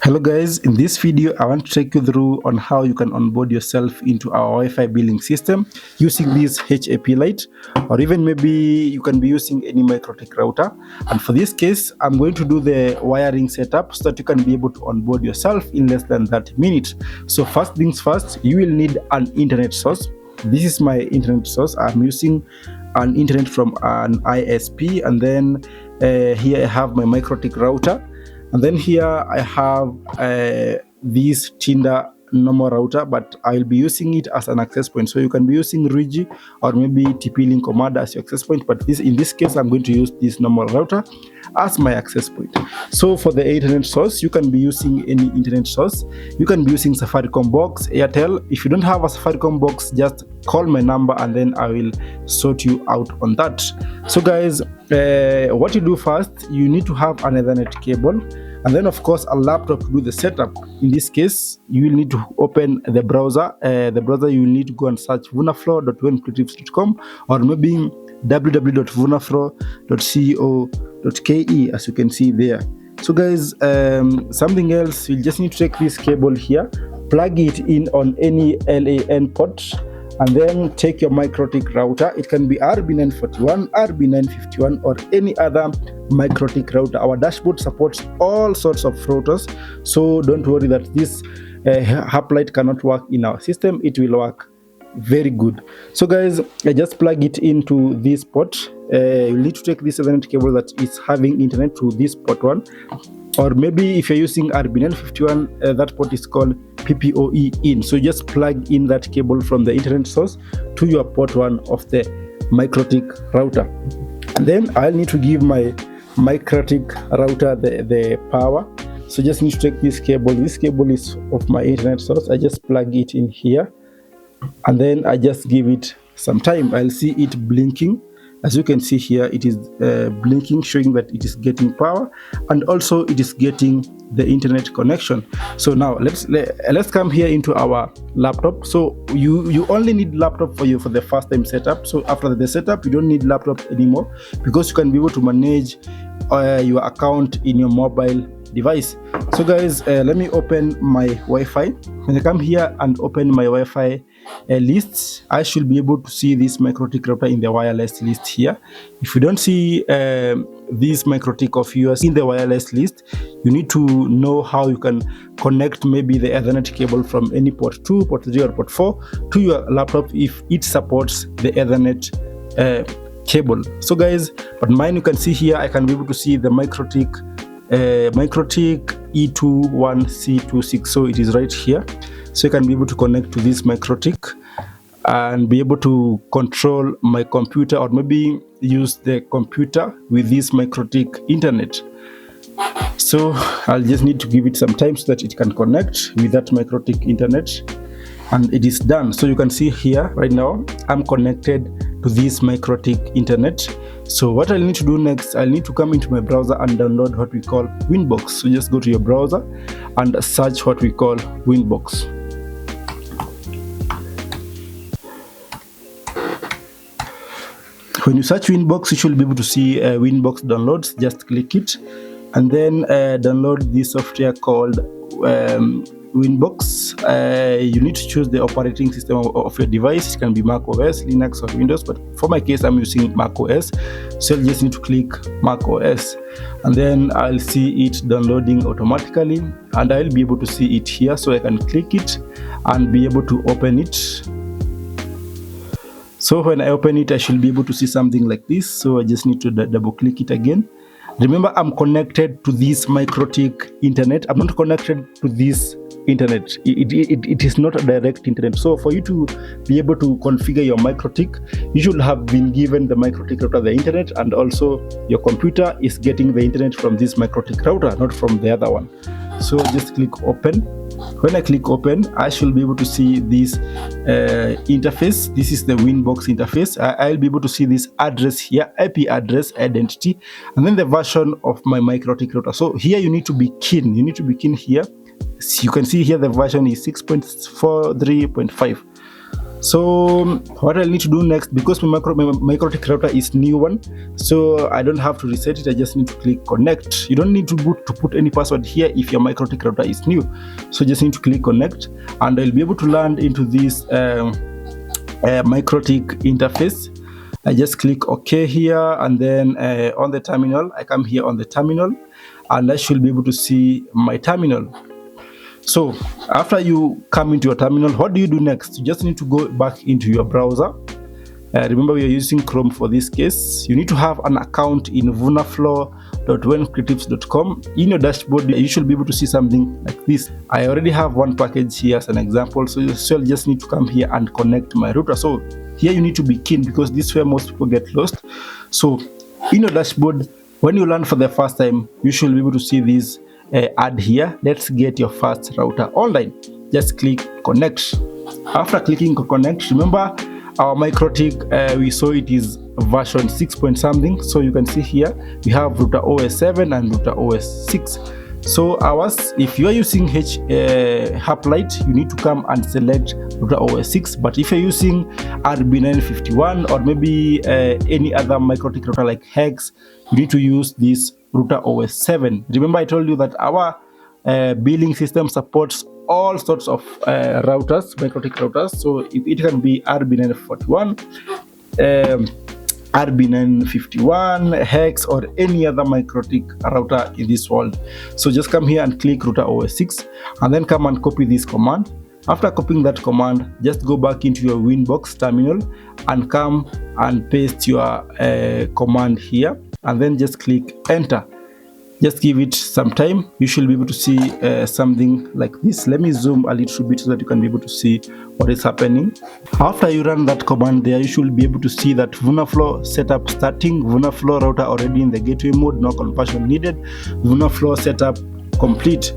Hello guys, in this video I want to take you through on how you can onboard yourself into our Wi-Fi billing system using this HAP Lite, or even maybe you can be using any MikroTik router. And for this case, I'm going to do the wiring setup so that you can be able to onboard yourself in less than 30 minutes. So first things first, you will need an internet source. This is my internet source. I'm using an internet from an ISP, and then here I have my MikroTik router. And then here I have this Tinder normal router, but I'll be using it as an access point. So you can be using Rigi or maybe TP-Link Commander as your access point, but in this case I'm going to use this normal router as my access point. So for the internet source, you can be using any internet source. You can be using Safaricom box, Airtel. If you don't have a Safaricom box, just call my number and then I will sort you out on that. So guys, what you do first, you need to have an Ethernet cable, and then of course a laptop to do the setup. In this case, you will need to open the browser. You will need to go and search VunaFlow.wencreatives.com or maybe www.vunaflow.co.ke, as you can see there. So guys, something else, you just need to take this cable here, plug it in on any LAN port, and then take your MikroTik router. It can be RB941, RB951, or any other MikroTik router. Our dashboard supports all sorts of routers, so don't worry that this Haplite cannot work in our system. It will work very good. So guys, I just plug it into this port. You need to take this Ethernet cable that is having internet to this port 1, or maybe if you're using RB951, that port is called PPPoE in. So just plug in that cable from the internet source to your port 1 of the MikroTik router. And then I'll need to give my MikroTik router the power. So just need to take this cable. This cable is of my internet source. I just plug it in here, and then I just give it some time. I'll see it blinking. As you can see here, it is blinking, showing that it is getting power, and also it is getting the internet connection. So now let's come here into our laptop. So you only need laptop for the first time setup. So after the setup, you don't need laptop anymore, because you can be able to manage your account in your mobile device. So guys, let me open my Wi-Fi. When I come here and open my Wi-Fi lists, I should be able to see this MikroTik router in the wireless list here. If you don't see this MikroTik of yours in the wireless list, you need to know how you can connect maybe the Ethernet cable from any port 2, port 3, or port 4 to your laptop if it supports the Ethernet cable. So guys, but mine, you can see here, I can be able to see the MikroTik E21C26. So it is right here. So you can be able to connect to this MikroTik and be able to control my computer, or maybe use the computer with this MikroTik internet. So I'll just need to give it some time so that it can connect with that MikroTik internet, and it is done. So you can see here right now I'm connected to this MikroTik internet. So what I need to do next, I need to come into my browser and download what we call Winbox. So just go to your browser and search what we call Winbox. When you search Winbox, you should be able to see Winbox downloads. Just click it and then download this software called Winbox. You need to choose the operating system of your device. It can be Mac OS, Linux, or Windows, but for my case I'm using Mac OS, so I'll just need to click Mac OS, and then I'll see it downloading automatically, and I'll be able to see it here. So I can click it and be able to open it. So when I open it, I should be able to see something like this. So I just need to double click it again. Remember, I'm connected to this MikroTik internet. I'm not connected to this internet. It is not a direct internet. So for you to be able to configure your MikroTik, you should have been given the MikroTik router the internet, and also your computer is getting the internet from this MikroTik router, not from the other one. So just click open. When I click open, I should be able to see this interface. This is the Winbox interface. I'll be able to see this address here, IP address, identity, and then the version of my MikroTik router. So here you need to be keen. You need to be keen here. So you can see here the version is 6.43.5. So what I'll need to do next, because my MikroTik router is new one, so I don't have to reset it. I just need to click connect. You don't need to put any password here if your MikroTik router is new. So just need to click connect, and I'll be able to land into this MikroTik interface. I just click OK here, and then on the terminal, I come here on the terminal, and I should be able to see my terminal. So after you come into your terminal, what do you do next? You just need to go back into your browser. Remember, we are using Chrome for this case. You need to have an account in VunaFlow.wencreatives.com. In your dashboard, you should be able to see something like this. I already have one package here as an example, so you just need to come here and connect my router. So here you need to be keen, because this is where most people get lost. So in your dashboard, when you land for the first time, you should be able to see this ad here. Let's get your first router online. Just click connect. After clicking connect, remember our MikroTik, we saw it is version 6 point something. So you can see here we have router OS 7 and router OS 6. So ours, if you are using Hoplite, you need to come and select router OS 6. But if you're using RB951 or maybe any other MikroTik router like Hex, you need to use this router OS 7. Remember, I told you that our billing system supports all sorts of routers, MikroTik routers. So it can be RB941, RB951, Hex, or any other MikroTik router in this world. So just come here and click router OS 6, and then come and copy this command. After copying that command, just go back into your Winbox terminal and come and paste your command here, and then just click enter. Just give it some time. You should be able to see something like this. Let me zoom a little bit so that you can be able to see what is happening. After you run that command there, you should be able to see that VunaFlow setup starting, VunaFlow router already in the gateway mode, no conversion needed, VunaFlow setup complete.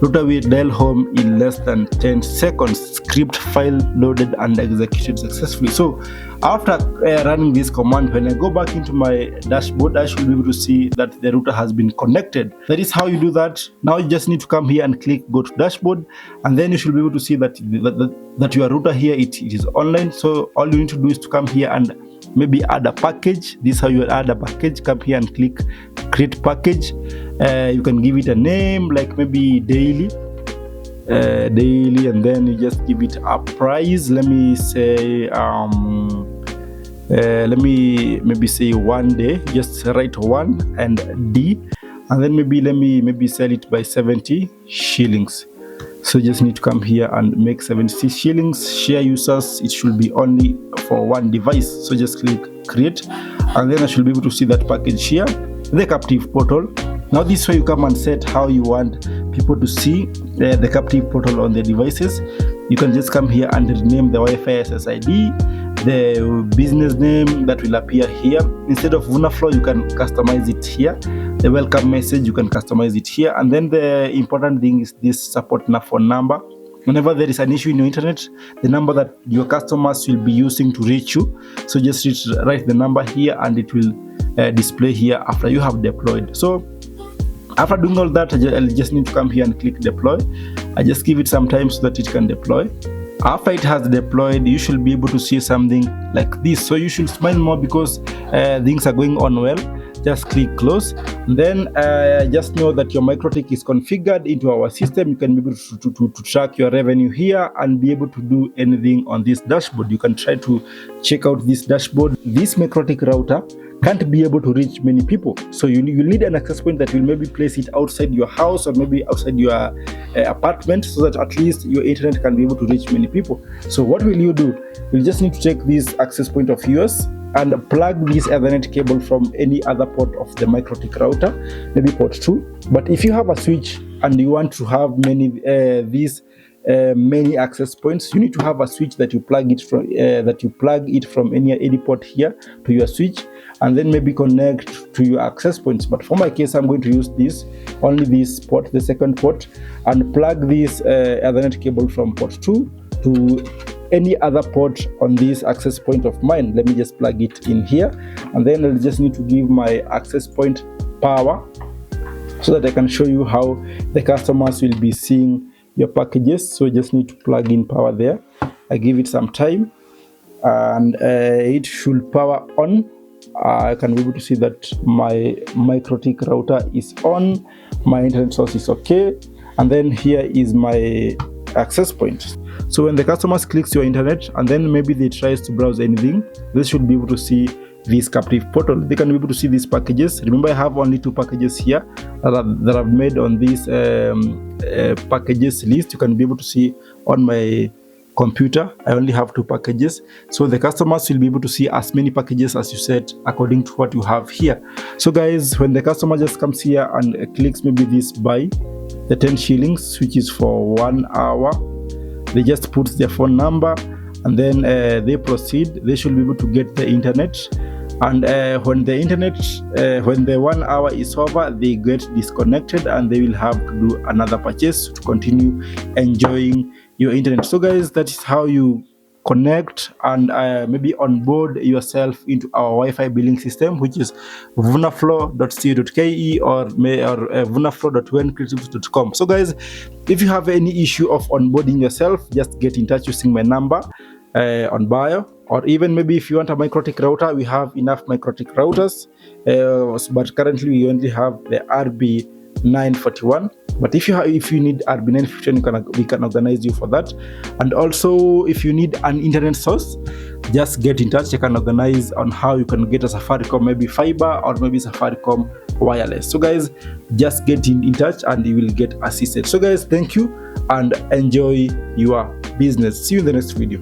Router will dial home in less than 10 seconds. Script file loaded and executed successfully. So after running this command, when I go back into my dashboard, I should be able to see that the router has been connected. That is how you do that. Now you just need to come here and click go to dashboard, and then you should be able to see that your router here it is online. So all you need to do is to come here and maybe add a package. This is how you add a package. Come here and click create package. You can give it a name like maybe daily, and then you just give it a price. Let me say maybe say 1 day. Just write 1 and D, and then let me sell it by 70 shillings. So just need to come here and make 70 shillings. Share users, it should be only for one device. So just click create, and then I should be able to see that package here, the captive portal. Now this is where you come and set how you want people to see the captive portal on the devices. You can just come here and rename the Wi-Fi SSID, the business name that will appear here. Instead of VunaFlow, you can customize it here. The welcome message, you can customize it here. And then the important thing is this support phone number. Whenever there is an issue in your internet, the number that your customers will be using to reach you. So just write the number here, and it will display here after you have deployed. So after doing all that, I'll just need to come here and click deploy. I just give it some time so that it can deploy. After it has deployed, you should be able to see something like this. So you should smile more because things are going on well. Just click close. Then just know that your MikroTik is configured into our system. You can be able to track your revenue here and be able to do anything on this dashboard. You can try to check out this dashboard. This MikroTik router can't be able to reach many people, so you need an access point that will maybe place it outside your house or maybe outside your apartment, so that at least your internet can be able to reach many people. So what will you do? You'll just need to take this access point of yours and plug this Ethernet cable from any other port of the MikroTik router, maybe port 2. But if you have a switch and you want to have many many access points, you need to have a switch that you plug it from any port here to your switch, and then maybe connect to your access points. But for my case, I'm going to use only this port, the second port, and plug this Ethernet cable from port 2 to any other port on this access point of mine. Let me just plug it in here, and then I'll just need to give my access point power so that I can show you how the customers will be seeing your packages. So I just need to plug in power there. I give it some time, and it should power on. I can be able to see that my MikroTik router is on, my internet source is okay, and then here is my access point. So when the customers clicks your internet and then maybe they tries to browse anything, they should be able to see this captive portal. They can be able to see these packages. Remember, I have only 2 packages here that I've made on this packages list. You can be able to see on my computer I only have 2 packages, so the customers will be able to see as many packages as you set according to what you have here. So guys, when the customer just comes here and clicks maybe this buy, the 10 shillings, which is for 1 hour, they just put their phone number and then they proceed. They should be able to get the internet, and when the 1 hour is over, they get disconnected and they will have to do another purchase to continue enjoying your internet. So guys, that is how you connect and maybe onboard yourself into our Wi-Fi billing system, which is VunaFlow.co.ke or VunaFlow.wencreatives.com. So guys, if you have any issue of onboarding yourself, just get in touch using my number on bio, or even maybe if you want a MikroTik router, we have enough MikroTik routers, but currently we only have the RB941. But if you need RB951, we can organize you for that. And also, if you need an internet source, just get in touch. I can organize on how you can get a Safaricom, maybe fibre or maybe Safaricom wireless. So guys, just get in touch and you will get assisted. So guys, thank you and enjoy your business. See you in the next video.